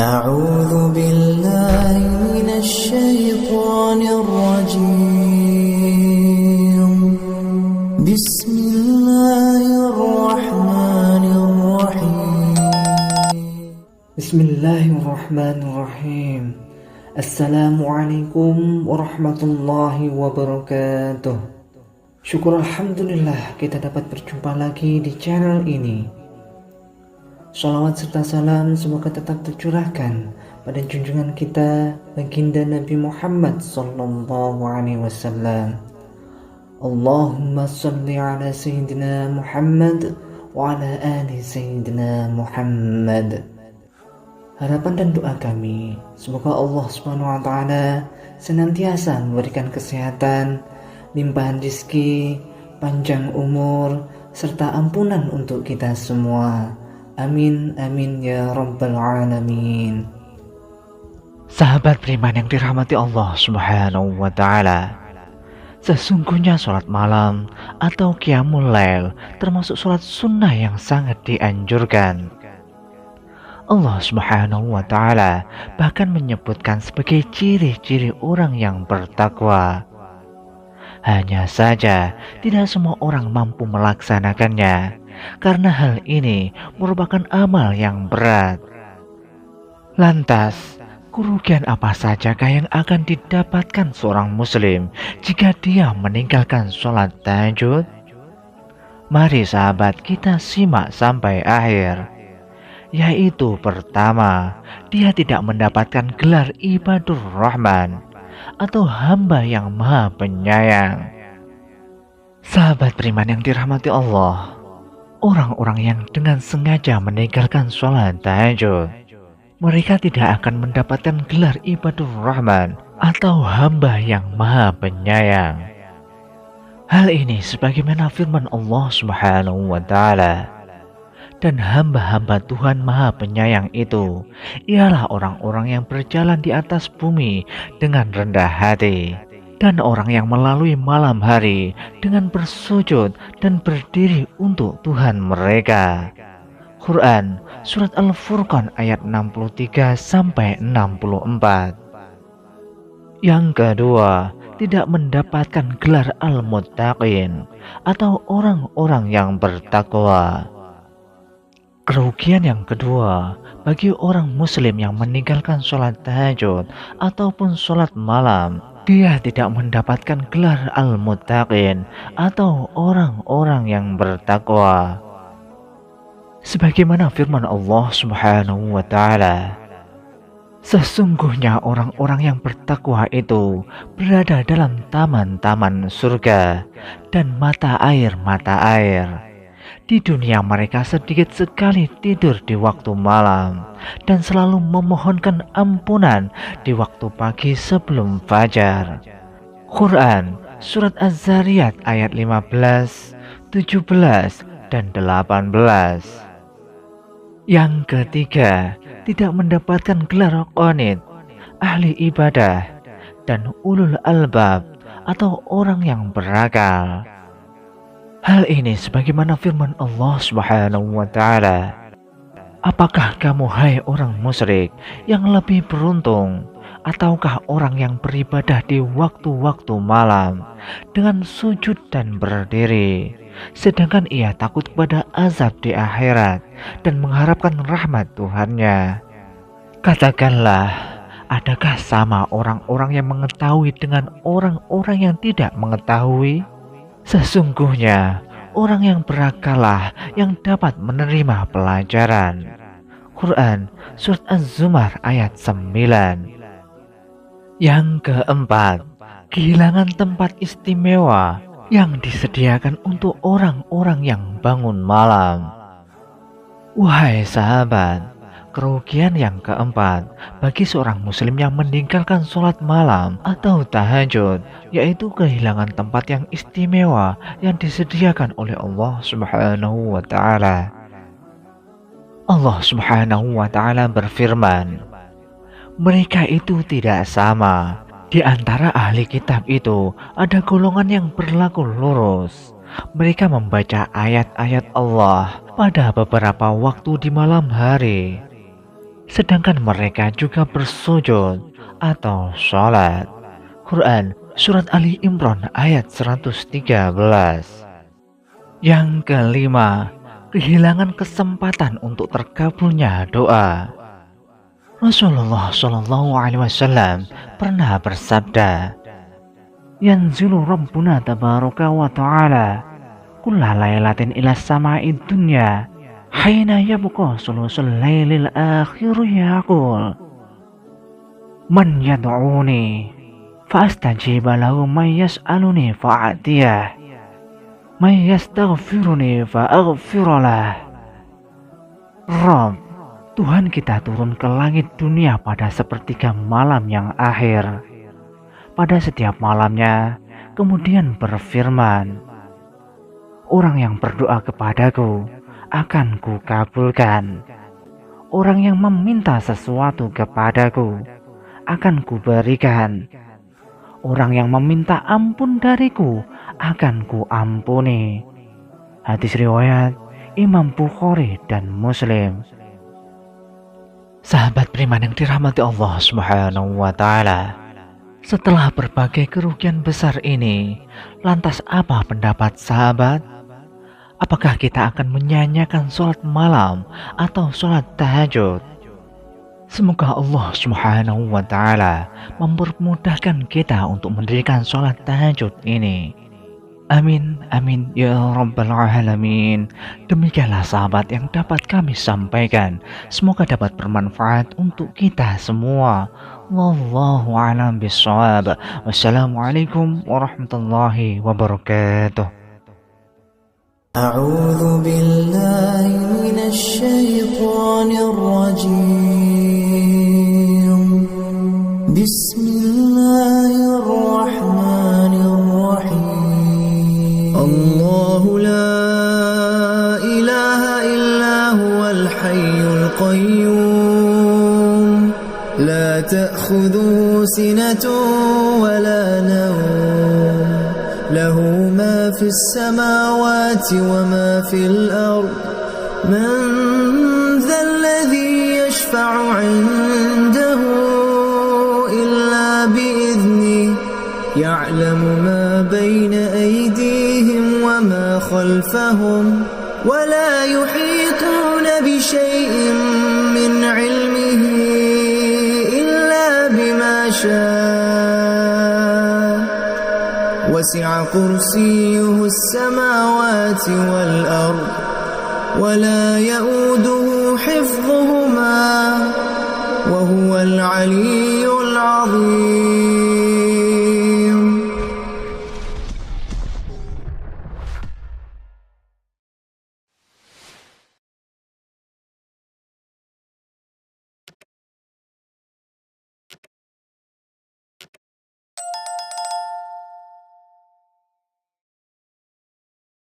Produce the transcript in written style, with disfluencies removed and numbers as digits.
أعوذ بالله من الشيطان الرجيم بسم الله الرحمن الرحيم بسم الله الرحمن الرحيم. Assalamualaikum warahmatullahi wabarakatuh. Syukur alhamdulillah kita dapat berjumpa lagi di channel ini. Shalawat serta salam semoga tetap tercurahkan pada junjungan kita baginda Nabi Muhammad sallallahu alaihi wasallam. Allahumma shalli ala sayyidina Muhammad wa ala ali sayyidina Muhammad. Harapan dan doa kami, semoga Allah Subhanahu wa taala senantiasa memberikan kesehatan, limpahan rezeki, panjang umur, serta ampunan untuk kita semua. Amin amin ya rabbal alamin. Sahabat beriman yang dirahmati Allah Subhanahu wa taala, sesungguhnya sholat malam atau qiyamul lail termasuk sholat sunnah yang sangat dianjurkan. Allah Subhanahu wa taala bahkan menyebutkan sebagai ciri-ciri orang yang bertakwa. Hanya saja tidak semua orang mampu melaksanakannya, karena hal ini merupakan amal yang berat. Lantas, kerugian apa sajakah yang akan didapatkan seorang muslim jika dia meninggalkan sholat tahajud? Mari sahabat kita simak sampai akhir. Yaitu pertama, dia tidak mendapatkan gelar ibadur rahman atau hamba yang maha penyayang. Sahabat beriman yang dirahmati Allah, orang-orang yang dengan sengaja meninggalkan sholat tahajud, mereka tidak akan mendapatkan gelar ibadur rahman atau hamba yang maha penyayang. Hal ini sebagaimana firman Allah Subhanahu wa taala, dan hamba-hamba Tuhan Maha Penyayang itu ialah orang-orang yang berjalan di atas bumi dengan rendah hati, dan orang yang melalui malam hari dengan bersujud dan berdiri untuk Tuhan mereka. Quran Surat Al-Furqan ayat 63-64. Yang kedua, tidak mendapatkan gelar al-muttaqin atau orang-orang yang bertakwa. Kerugian yang kedua bagi orang muslim yang meninggalkan sholat tahajud ataupun sholat malam, dia tidak mendapatkan gelar al-muttaqin atau orang-orang yang bertakwa. Sebagaimana firman Allah Subhanahu wa taala, sesungguhnya orang-orang yang bertakwa itu berada dalam taman-taman surga dan mata air. Di dunia mereka sedikit sekali tidur di waktu malam dan selalu memohonkan ampunan di waktu pagi sebelum fajar. Quran Surat Az-Zariyat ayat 15, 17, dan 18. Yang ketiga, tidak mendapatkan gelar qanit, ahli ibadah, dan ulul albab atau orang yang berakal. Hal ini sebagaimana firman Allah Subhanahu wa taala, apakah kamu hai orang musyrik yang lebih beruntung, ataukah orang yang beribadah di waktu-waktu malam dengan sujud dan berdiri, sedangkan ia takut kepada azab di akhirat dan mengharapkan rahmat Tuhannya? Katakanlah, adakah sama orang-orang yang mengetahui dengan orang-orang yang tidak mengetahui? Sesungguhnya orang yang berakallah yang dapat menerima pelajaran. Quran Surat Az-Zumar ayat 9. Yang keempat, kehilangan tempat istimewa yang disediakan untuk orang-orang yang bangun malam. Wahai sahabat, kerugian yang keempat bagi seorang muslim yang meninggalkan sholat malam atau tahajud, yaitu kehilangan tempat yang istimewa yang disediakan oleh Allah Subhanahu wa taala. Allah Subhanahu wa taala berfirman, mereka itu tidak sama. Di antara ahli kitab itu ada golongan yang berlaku lurus. Mereka membaca ayat-ayat Allah pada beberapa waktu di malam hari. sedangkan mereka juga bersujud atau sholat. Quran Surat Ali Imran ayat 113. Yang kelima, kehilangan kesempatan untuk terkabulnya doa. Rasulullah Shallallahu Alaihi Wasallam pernah bersabda, "Yanzilu Rabbuna tabaraka wa ta'ala kulla lailatin ila sama'id dunya hina yabqa sulusul lailil akhir yaqul man yad'uni fa'astajiba lahu man yas'aluni fa'atiyah man yastaghfiruni fa'aghfiralah." Rabb, Tuhan kita turun ke langit dunia pada sepertiga malam yang akhir. Pada setiap malamnya, kemudian berfirman, "Orang yang berdoa kepadaku akan kukabulkan. Orang yang meminta sesuatu kepadaku akan kuberikan. Orang yang meminta ampun dariku akan kuampuni." Hadis riwayat Imam Bukhari dan Muslim. Sahabat beriman yang dirahmati Allah Subhanahu wa Ta'ala, setelah berbagai kerugian besar ini, lantas apa pendapat sahabat? Apakah kita akan menyanyiakan sholat malam atau sholat tahajud? Semoga Allah Subhanahu wa Ta'ala mempermudahkan kita untuk mendirikan sholat tahajud ini. Amin, amin, ya Rabbal Alamin. Demikianlah sahabat yang dapat kami sampaikan. Semoga dapat bermanfaat untuk kita semua. Wallahu a'lam bishawab. Wassalamualaikum warahmatullahi wabarakatuh. أعوذ بالله من الشيطان الرجيم بسم الله الرحمن الرحيم الله لا إله إلا هو الحي القيوم لا تأخذه سنة ولا نوم له ما في السماوات وما في الأرض من ذا الذي يشفع عنده إلا بإذنه يعلم ما بين أيديهم وما خلفهم ولا يحيطون بشيء من علمه إلا بما شاء وسع كرسيه السماوات والأرض ولا يؤوده حفظهما وهو العلي العظيم